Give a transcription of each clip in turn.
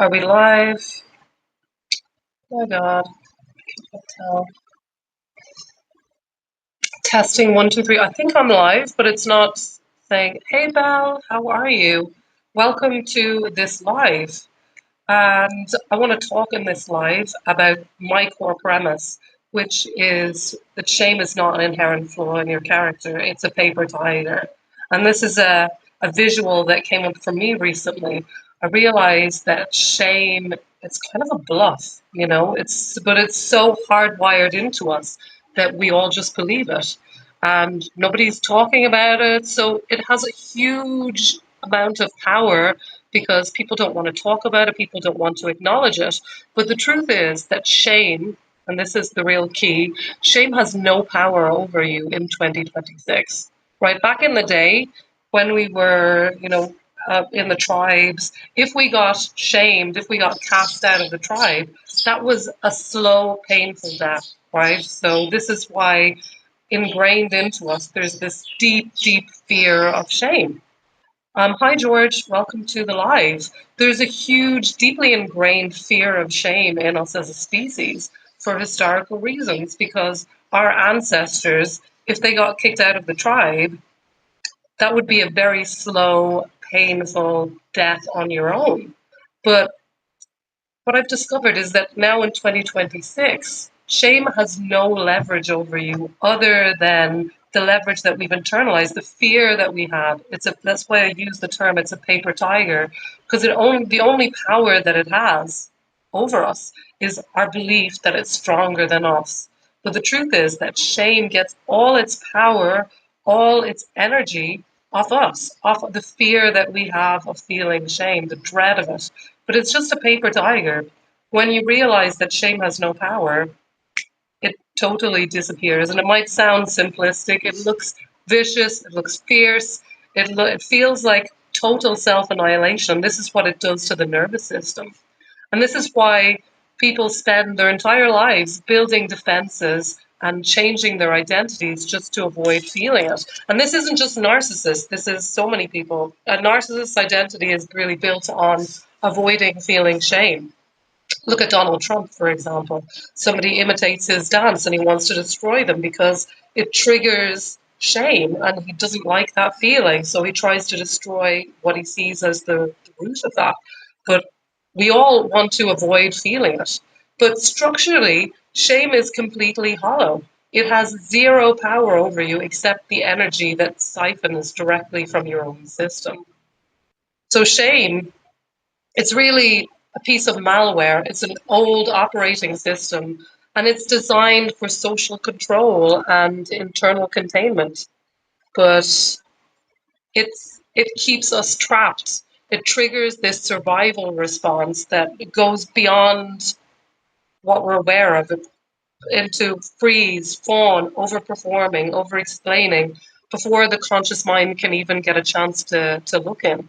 Are we live? Oh my God, can't tell. Testing one, two, three. I think I'm live, but it's not saying, "Hey Belle, how are you? Welcome to this live." And I want to talk in this live about my core premise, which is that shame is not an inherent flaw in your character, it's a paper tiger. And this is a visual that came up for me recently. I realized that shame it's kind of a bluff, but it's so hardwired into us that we all just believe it. And nobody's talking about it. So it has a huge amount of power because people don't want to talk about it, people don't want to acknowledge it. But the truth is that shame, and this is the real key, shame has no power over you in 2026. Right back in the day when we were, in the tribes, if we got shamed, if we got cast out of the tribe, that was a slow, painful death, right? So this is why ingrained into us there's this deep, deep fear of shame. Hi, George. Welcome to the live. There's a huge, deeply ingrained fear of shame in us as a species for historical reasons because our ancestors, if they got kicked out of the tribe, that would be a very slow, painful death on your own. But what I've discovered is that now in 2026, shame has no leverage over you other than the leverage that we've internalized, the fear that we have. That's why I use the term it's a paper tiger, because the only power that it has over us is our belief that it's stronger than us. But the truth is that shame gets all its power, all its energy off us, off of the fear that we have of feeling shame, the dread of it. But it's just a paper tiger. When you realize that shame has no power, it totally disappears. And it might sound simplistic. It looks vicious. It looks fierce. It feels like total self annihilation. This is what it does to the nervous system. And this is why people spend their entire lives building defenses and changing their identities just to avoid feeling it. And this isn't just narcissists, this is so many people. A narcissist's identity is really built on avoiding feeling shame. Look at Donald Trump, for example. Somebody imitates his dance and he wants to destroy them because it triggers shame and he doesn't like that feeling. So he tries to destroy what he sees as the root of that. But we all want to avoid feeling it. But structurally, shame is completely hollow. It has zero power over you except the energy that siphons directly from your own system. So shame it's really a piece of malware. It's an old operating system, and it's designed for social control and internal containment. But it keeps us trapped. It triggers this survival response that goes beyond what we're aware of, into freeze, fawn, overperforming, over-explaining, before the conscious mind can even get a chance to look in.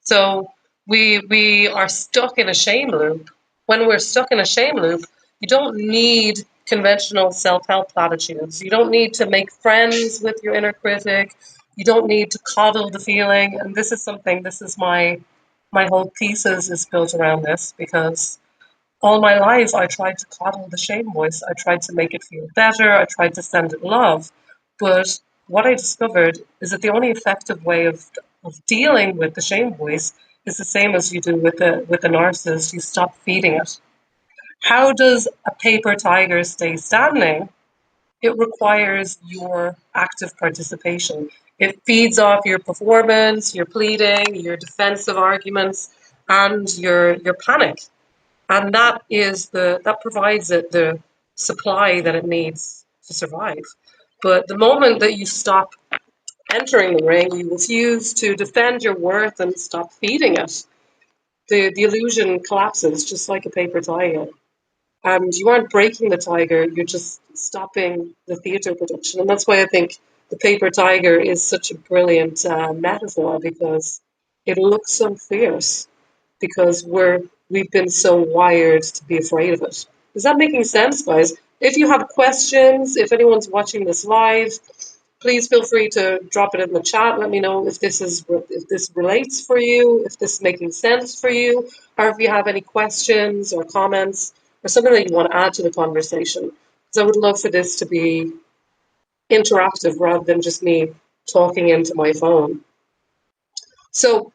So we are stuck in a shame loop. When we're stuck in a shame loop, you don't need conventional self-help platitudes. You don't need to make friends with your inner critic. You don't need to coddle the feeling. And this is my whole thesis is built around this because all my life I tried to coddle the shame voice. I tried to make it feel better. I tried to send it love. But what I discovered is that the only effective way of dealing with the shame voice is the same as you do with the narcissist. You stop feeding it. How does a paper tiger stay standing? It requires your active participation. It feeds off your performance, your pleading, your defensive arguments, and your panic. And that provides it the supply that it needs to survive. But the moment that you stop entering the ring, you refuse to defend your worth and stop feeding it, the illusion collapses just like a paper tiger. And you aren't breaking the tiger, you're just stopping the theatre production. And that's why I think the paper tiger is such a brilliant metaphor because it looks so fierce because we've been so wired to be afraid of it. Is that making sense, guys? If you have questions, if anyone's watching this live, please feel free to drop it in the chat. Let me know if this relates for you, if this is making sense for you, or if you have any questions or comments or something that you want to add to the conversation. Because I would love for this to be interactive rather than just me talking into my phone. So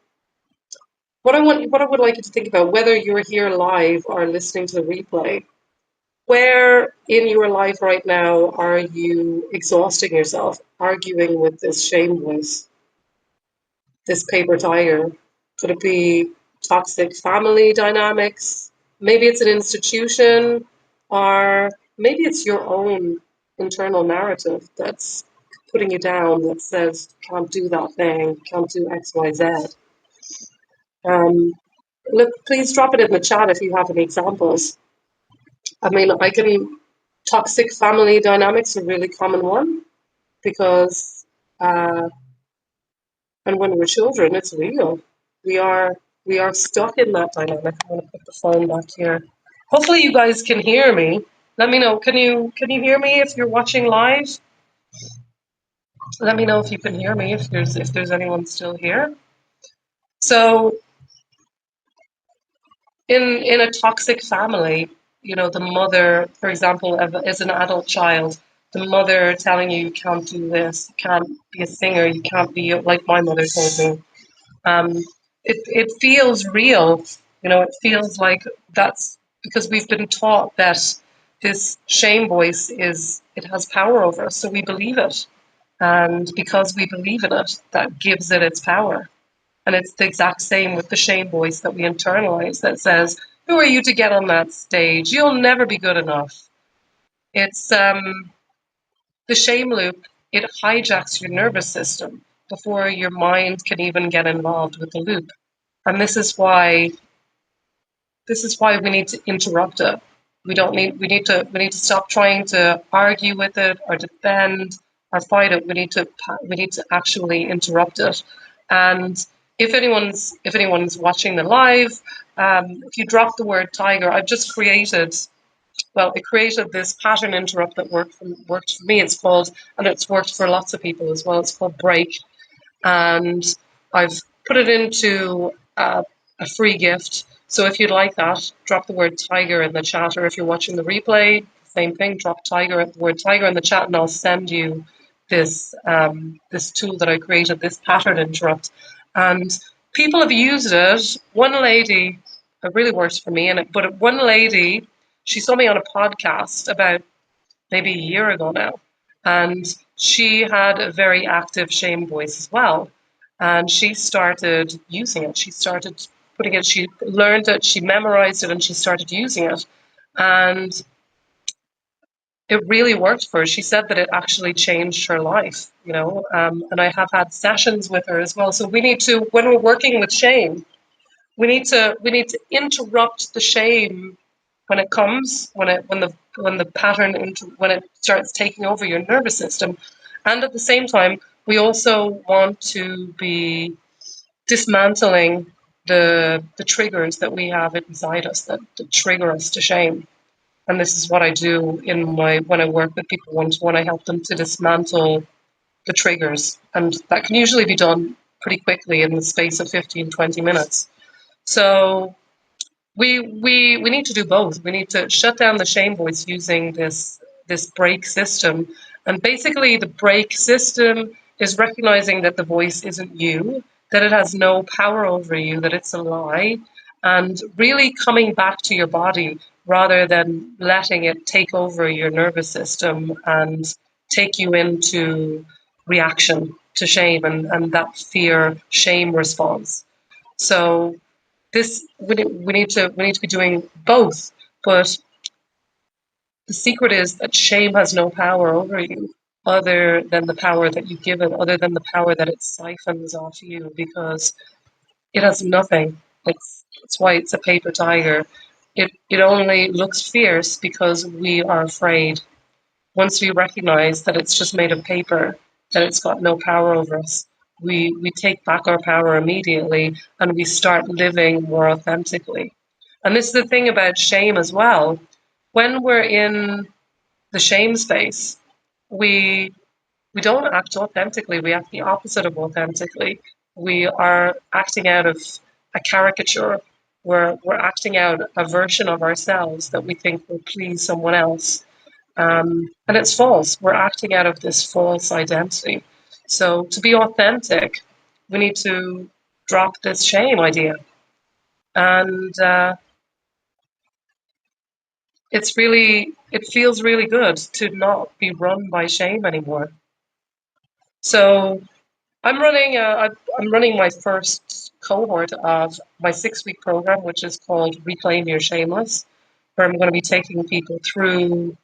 what I would like you to think about, whether you're here live or listening to the replay, where in your life right now are you exhausting yourself, arguing with this shame voice, this paper tiger? Could it be toxic family dynamics? Maybe it's an institution, or maybe it's your own internal narrative that's putting you down, that says, can't do that thing, can't do X, Y, Z. Um, Look, please drop it in the chat if you have any examples. I mean, toxic family dynamics are a really common one because, and when we're children, it's real. We are we are stuck in that dynamic. I'm going to put the phone back here. Hopefully, you guys can hear me. Let me know. Can you hear me if you're watching live? Let me know if you can hear me. If there's anyone still here. So in a toxic family, the mother, for example, as an adult child, the mother telling you can't do this, you can't be a singer, you can't be like my mother told me. Um, it feels real, it feels like that's because we've been taught that this shame voice it has power over us, so we believe it. And because we believe in it, that gives it its power. And it's the exact same with the shame voice that we internalize that says, who are you to get on that stage? You'll never be good enough. It's the shame loop. It hijacks your nervous system before your mind can even get involved with the loop. And this is why we need to interrupt it. We need to stop trying to argue with it or defend or fight it. We need to actually interrupt it. And if anyone's watching the live, if you drop the word tiger, I've just created. Well, it created this pattern interrupt that worked for me. And it's worked for lots of people as well. It's called break, and I've put it into a free gift. So if you'd like that, drop the word tiger in the chat, or if you're watching the replay, same thing, drop the word tiger in the chat, and I'll send you this tool that I created, this pattern interrupt. And people have used it. One lady, it really works for me, but one lady, she saw me on a podcast about maybe a year ago now. And she had a very active shame voice as well. And she started using it. She started putting it, she learned it, she memorized it, and she started using it. And it really worked for her. She said that it actually changed her life. And I have had sessions with her as well. So we need to, when we're working with shame, we need to interrupt the shame when it comes, when the pattern when it starts taking over your nervous system. And at the same time, we also want to be dismantling the triggers that we have inside us that trigger us to shame. And this is what I do when I work with people one-to-one. I help them to dismantle the triggers, and that can usually be done pretty quickly in the space of 15, 20 minutes. So we need to do both. We need to shut down the shame voice using this break system. And basically the break system is recognizing that the voice isn't you, that it has no power over you, that it's a lie, and really coming back to your body rather than letting it take over your nervous system and take you into reaction to shame and that fear shame response. So this we need to be doing both, but the secret is that shame has no power over you other than the power that you give it, other than the power that it siphons off you, because it has nothing. It's why it's a paper tiger. It only looks fierce because we are afraid. Once we recognize that it's just made of paper, that it's got no power over us, we take back our power immediately and we start living more authentically. And this is the thing about shame as well. When we're in the shame space, we We don't act authentically, we act the opposite of authentically. We are acting out of a caricature. We're acting out a version of ourselves that we think will please someone else. And it's false. We're acting out of this false identity. So to be authentic, we need to drop this shame idea. And it feels really good to not be run by shame anymore. So I'm running my first cohort of my 6-week program, which is called Reclaim Your Shameless, where I'm going to be taking people through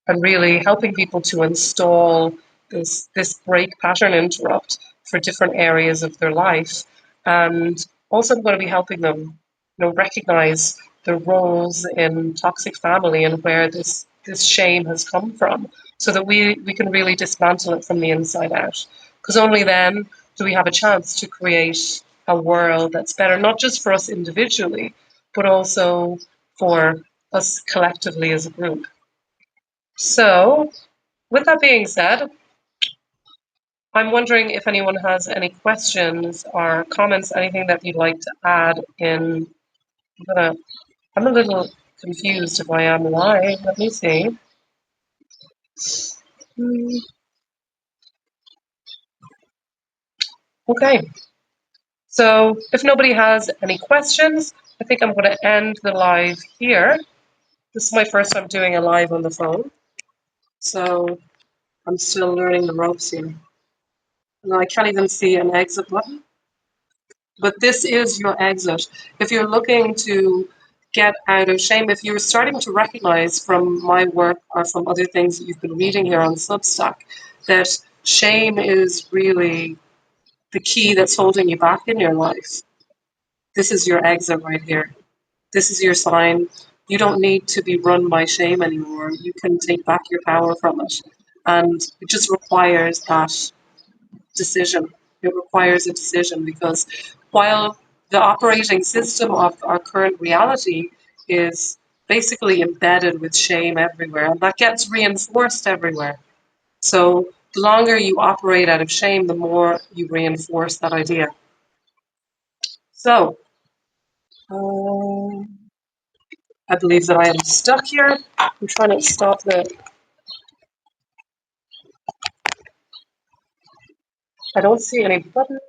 and really helping people to install this break pattern interrupt for different areas of their life. And also I'm going to be helping them, recognize the roles in toxic family and where this shame has come from, so that we can really dismantle it from the inside out. Because only then do we have a chance to create a world that's better, not just for us individually, but also for us collectively as a group. So, with that being said, I'm wondering if anyone has any questions or comments, anything that you'd like to add in. I'm a little confused if I am live. Let me see. Okay. So, if nobody has any questions, I think I'm going to end the live here. This is my first time doing a live on the phone, so I'm still learning the ropes here. And I can't even see an exit button. But this is your exit. If you're looking to get out of shame, if you're starting to recognize from my work or from other things that you've been reading here on Substack, that shame is really the key that's holding you back in your life, this is your exit right here. This is your sign. You don't need to be run by shame anymore. You can take back your power from it. And it just requires that decision. It requires a decision, because while the operating system of our current reality is basically embedded with shame everywhere, and that gets reinforced everywhere. So the longer you operate out of shame, the more you reinforce that idea. So I believe that I am stuck here. I'm trying to stop the. I don't see any button.